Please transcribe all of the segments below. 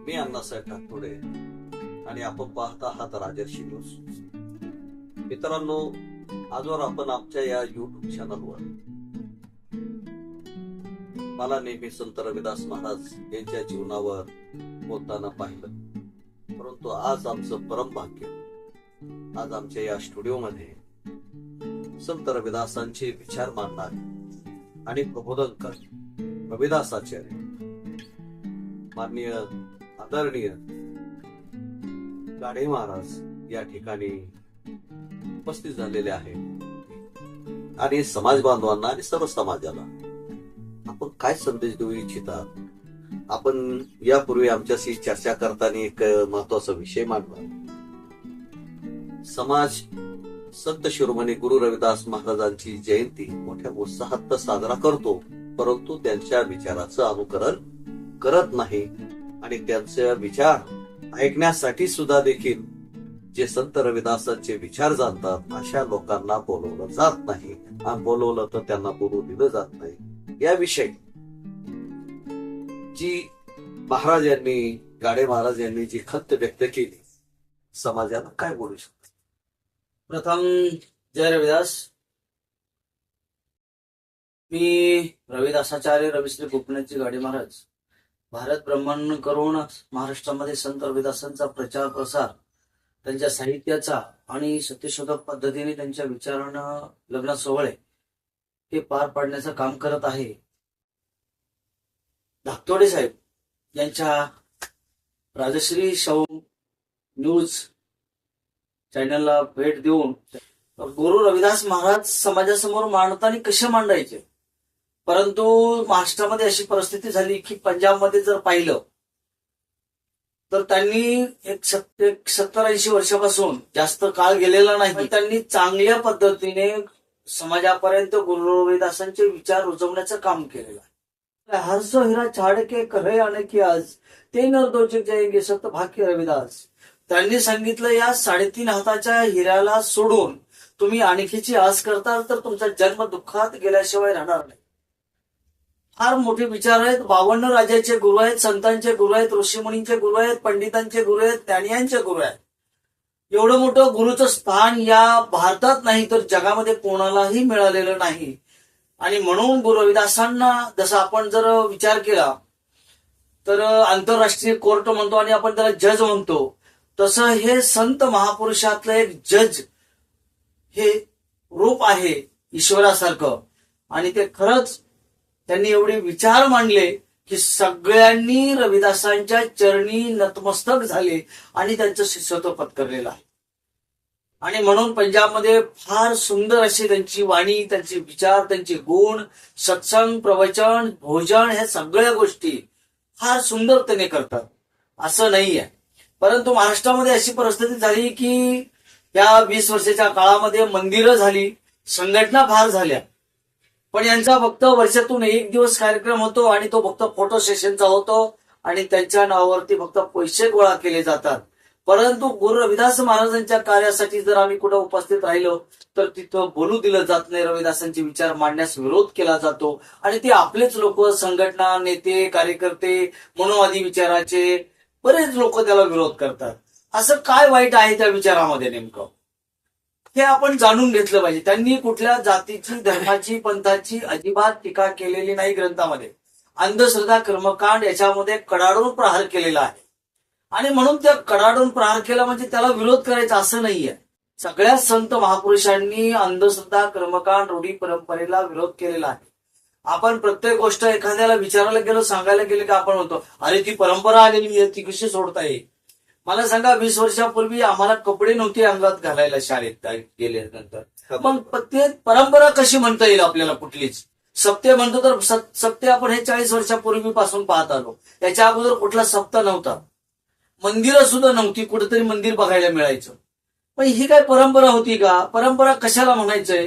मी अण्णासाहेब ठाकरे आणि आपण पाहत आहात राजर्षी न्यूज. मित्रांनो, आजवर आपण आमच्या या युट्यूब चॅनलवर मला नेहमी संत रविदास महाराज यांच्या जीवनावर बोलताना पाहिलं, परंतु आज आमचं परम भाग्य, आज आमच्या या स्टुडिओमध्ये संत रविदासांचे विचार मांडणारे आणि प्रबोधनकार रविदासाचार्य माननीय आदरणीय गाढे महाराज या ठिकाणी उपस्थित झालेले आहेत आणि समाज बांधवांना आणि सर्व समाजाला आपण काय संदेश देऊ इच्छितात. आपण यापूर्वी आमच्याशी चर्चा करताना एक महत्वाचा विषय मांडला. समाज संत शिरोमणी गुरु रविदास महाराजांची जयंती मोठ्या उत्साहात तर साजरा करतो, परंतु त्यांच्या विचाराचं अनुकरण करत नाही आणि त्यांचे विचार ऐकण्यासाठी सुद्धा देखील जे संत रविदासांचे विचार जाणतात अशा लोकांना बोलवलं जात नाही आणि बोलवलं तर त्यांना बोलू दिलं जात नाही. याविषयी जी महाराजांनी गाढे महाराज यांनी जी खंत व्यक्त केली, समाजाला काय बोलू शकतो? प्रथम जय रविदास. मी रविदासाचार्य रविश्री गोपीनाथजी गाढे महाराज भारत भ्रमण करून महाराष्ट्रामध्ये संत रविदासांचा प्रचार प्रसार, त्यांच्या साहित्याचा आणि सत्यशोधक पद्धतीने त्यांच्या विचारानं लग्न सोहळे हे पार पाडण्याचं काम करत आहे. धाकतोडे साहेब यांच्या राजश्री शौ न्यूज चॅनलला भेट देऊन गुरु रविदास महाराज समाजासमोर मांडताना कसे मांडायचे, परंतु महाराष्ट्रामध्ये अशी परिस्थिती झाली की पंजाबमध्ये जर पाहिलं तर त्यांनी एक 70-80 वर्षापासून जास्त काळ गेलेला नाही, त्यांनी चांगल्या पद्धतीने समाजापर्यंत गुरु रविदासांचे विचार रुजवण्याचं काम केलेलं आहे. हर्ष हिरा छाड़ के करे आने की आज ते नर दो जग जाएंगे सत भाग्य रविदास. त्यांनी सांगितलं, या 3.5 हाताच्या हिऱ्याला सोडून तुम्ही आणखीची आस करता तर तुमचा जन्म दुःखात गेल्याशिवाय राहणार नाही. फार मोठे विचार आहेत. 52 राजाचे गुरु आहेत, संतांचे गुरु आहेत, ऋषीमुनींचे गुरु आहेत, पंडितांचे गुरु आहेत, ज्ञानियांचे गुरु आहेत. एवढं मोठं गुरुचं स्थान या भारतात नाही तर जगामध्ये कोणालाही मिळालेलं नाही. आणि म्हणून गुरु रविदासांना जसं आपण जर विचार केला तर आंतरराष्ट्रीय कोर्ट म्हणतो आणि आपण त्याला जज म्हणतो, तसं हे संत महापुरुषातलं एक जज हे रूप आहे ईश्वरासारखं. आणि ते खरंच त्यांनी एवढे विचार मांडले की सगळ्यांनी रविदासांच्या चरणी नतमस्तक झाले आणि त्यांचं शिष्यत्व पत्करलेलं आहे. आणि म्हणून पंजाबमध्ये फार सुंदर अशी त्यांची वाणी, त्यांचे विचार, त्यांचे गुण, सत्संग, प्रवचन, भोजन, ह्या सगळ्या गोष्टी फार सुंदरतेने करतात असं नाहीये. परंतु महाराष्ट्रामध्ये अशी परिस्थिती झाली की या 20 वर्षाच्या काळामध्ये मंदिरं झाली, संघटना फार झाल्या, पण यांचा फक्त वर्षातून एक दिवस कार्यक्रम होतो आणि तो फक्त फोटो सेशनचा होतो आणि त्यांच्या नावावरती फक्त पैसे गोळा केले जातात. परंतु गुरु रविदास महाराजांच्या कार्यासाठी जर आम्ही कुठं उपस्थित राहिलो तर तिथं बोलू दिलं जात नाही. रविदासांचे विचार मांडण्यास विरोध केला जातो आणि ते आपलेच लोक, संघटना, नेते, कार्यकर्ते, मनोवादी विचाराचे बरेच लोक त्याला विरोध करतात. असं काय वाईट आहे त्या विचारामध्ये नेमकं, हे आपण जाणून घेतलं पाहिजे. त्यांनी कुठल्या जातीची, धर्माची, पंथाची अजिबात टीका केलेली नाही. ग्रंथामध्ये अंधश्रद्धा, कर्मकांड याच्यामध्ये कडाडून प्रहार केलेला आहे. आणि म्हणून त्या कडाडून प्रहार केला म्हणजे त्याला विरोध करायचा असं नाहीये. सगळ्या संत महापुरुषांनी अंधश्रद्धा, कर्मकांड, रूढी परंपरेला विरोध केलेला आहे. आपण प्रत्येक गोष्ट एखाद्याला विचारायला गेलो, सांगायला गेलो की आपण म्हणतो, अरे ती परंपरा आलेली आहे, ती कशी सोडता येईल. मला सांगा, 20 वर्षापूर्वी आम्हाला कपडे नव्हते अंगात घालायला शाळेत गेल्यानंतर, मग ते परंपरा कशी म्हणता येईल आपल्याला कुठलीच. सप्ते म्हणतो तर सप्ते आपण हे 40 वर्षापूर्वीपासून पाहत आलो. याच्या अगोदर कुठला सप्ताह नव्हता, मंदिरं सुद्धा नव्हती, कुठेतरी मंदिर बघायला मिळायचं. पण ही काय परंपरा होती का? परंपरा कशाला म्हणायचंय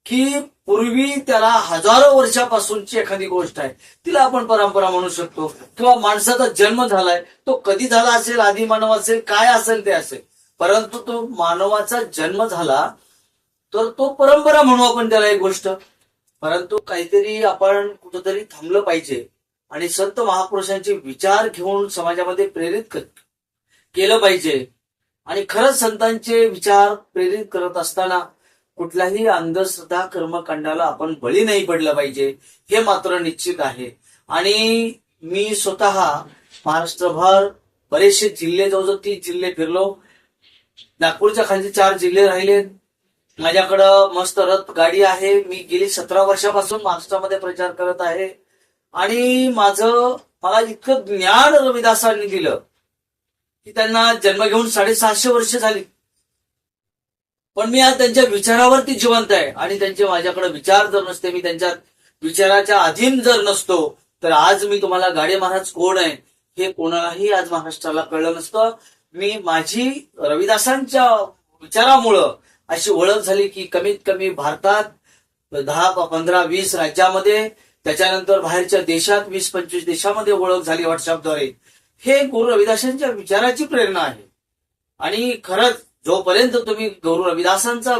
की पूर्वी त्याला हजारो वर्षापासूनची एखादी गोष्ट आहे तिला आपण परंपरा म्हणू शकतो. किंवा माणसाचा जन्म झालाय, तो कधी झाला असेल, आदिमानव असेल, काय असेल ते असेल, परंतु तो मानवाचा जन्म झाला तर तो परंपरा म्हणू आपण त्याला एक गोष्ट. परंतु काहीतरी आपण कुठंतरी थांबलं पाहिजे. आणि संत महापुरुषांचे विचार घेऊन समाजामध्ये प्रेरित केलं पाहिजे. आणि खरंच संतांचे विचार प्रेरित करत असताना कुठल्याही अंधश्रद्धा कर्मकांडाला आपण बळी नाही पडलं पाहिजे, हे मात्र निश्चित आहे. आणि मी स्वतः महाराष्ट्रभर बरेचसे जिल्हे, जवळजवळ 30 जिल्हे फिरलो. नागपूरच्या खाली 4 जिल्हे राहिले. माझ्याकडं मस्त रथ गाडी आहे. मी गेली 17 वर्षापासून महाराष्ट्रामध्ये प्रचार करत आहे. आणि मला इतकं ज्ञान रविदासांनी दिलं की त्यांना जन्म घेऊन 650 वर्ष झाली, पण मी आज त्यांच्या विचारावरती जिवंत आहे. आणि त्यांचे माझ्याकडे विचार जर नसते, मी त्यांच्या विचाराच्या अधीन जर नसतो, तर आज मी तुम्हाला गाडे महाराज कोण आहे हे कोणालाही आज महाराष्ट्राला कळलं नसतं. माझी रविदासांच्या विचारामुळं अशी ओळख झाली की कमीत कमी भारतात 10, 15, 20 राज्यामध्ये, त्याच्यानंतर बाहेरच्या देशात 20-25 देशामध्ये ओळख झाली व्हॉट्सअपद्वारे. हे गुरु रविदासांच्या विचाराची प्रेरणा आहे. आणि खरंच जोपर्यंत तुम्ही गुरु रविदासांचा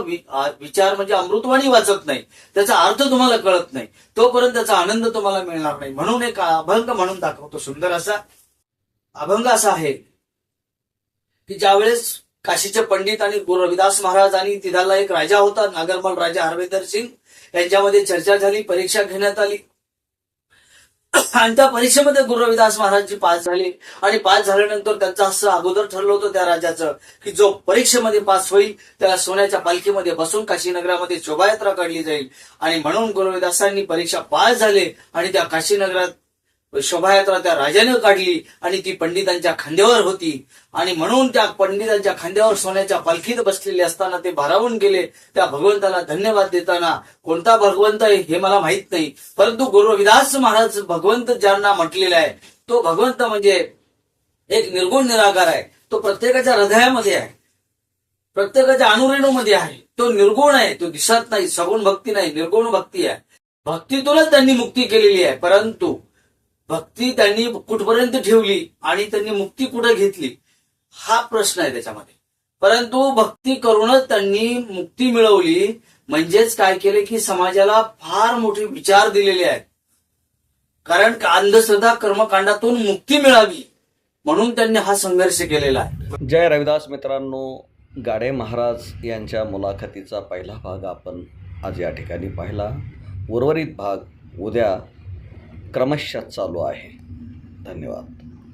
विचार म्हणजे अमृतवाणी वाचत नाही, त्याचा अर्थ तुम्हाला कळत नाही, तोपर्यंत त्याचा आनंद तुम्हाला मिळणार नाही. म्हणून एक अभंग म्हणून दाखवतो. सुंदर असा अभंग असा आहे की ज्यावेळेस काशीचे पंडित आणि गुरु रविदास महाराज आणि तिथला एक राजा होता, नागरमल राजा हरवेंद्र सिंग, यांच्यामध्ये चर्चा झाली, परीक्षा घेण्यात आली. आणि त्या परीक्षेमध्ये गुरु रविदास महाराजजी पास झाले. आणि पास झाल्यानंतर त्यांचं असं अगोदर ठरलं होतं त्या राजाचं की जो परीक्षेमध्ये पास होईल त्याला सोन्याच्या पालखीमध्ये बसून काशीनगरामध्ये शोभायात्रा काढली जाईल. आणि म्हणून गुरु रविदासांनी परीक्षा पास झाले आणि त्या काशीनगरात शोभायात्रा त्या राजाने काढली आणि ती पंडितांच्या खांद्यावर होती. आणि म्हणून त्या पंडितांच्या खांद्यावर सोन्याच्या पालखीत बसलेले असताना ते भारावून गेले. त्या भगवंताला धन्यवाद देताना, कोणता भगवंत आहे हे मला माहित नाही, परंतु गुरु रविदास महाराज भगवंत ज्यांना म्हटलेला आहे तो भगवंत म्हणजे एक निर्गुण निराकार आहे. तो प्रत्येकाच्या हृदयामध्ये आहे, प्रत्येकाच्या अणुरेणूमध्ये आहे. तो निर्गुण आहे, तो दिसत नाही. सगुण भक्ती नाही, निर्गुण भक्ती आहे. भक्तीतूनच त्यांनी मुक्ती केलेली आहे, परंतु भक्ती त्यांनी कुठपर्यंत ठेवली आणि त्यांनी मुक्ती कुठे घेतली हा प्रश्न आहे त्याच्यामध्ये. परंतु भक्ती करूनच त्यांनी मुक्ती मिळवली. म्हणजेच काय केले की समाजाला फार मोठे विचार दिलेले आहेत. कारण अंधश्रद्धा कर्मकांडातून मुक्ती मिळावी म्हणून त्यांनी हा संघर्ष केलेला आहे. जय रविदास मित्रांनो, गाडे महाराज यांच्या मुलाखतीचा पहिला भाग आपण आज या ठिकाणी पाहिला. उर्वरित भाग उद्या क्रमशः चालू आहे. धन्यवाद.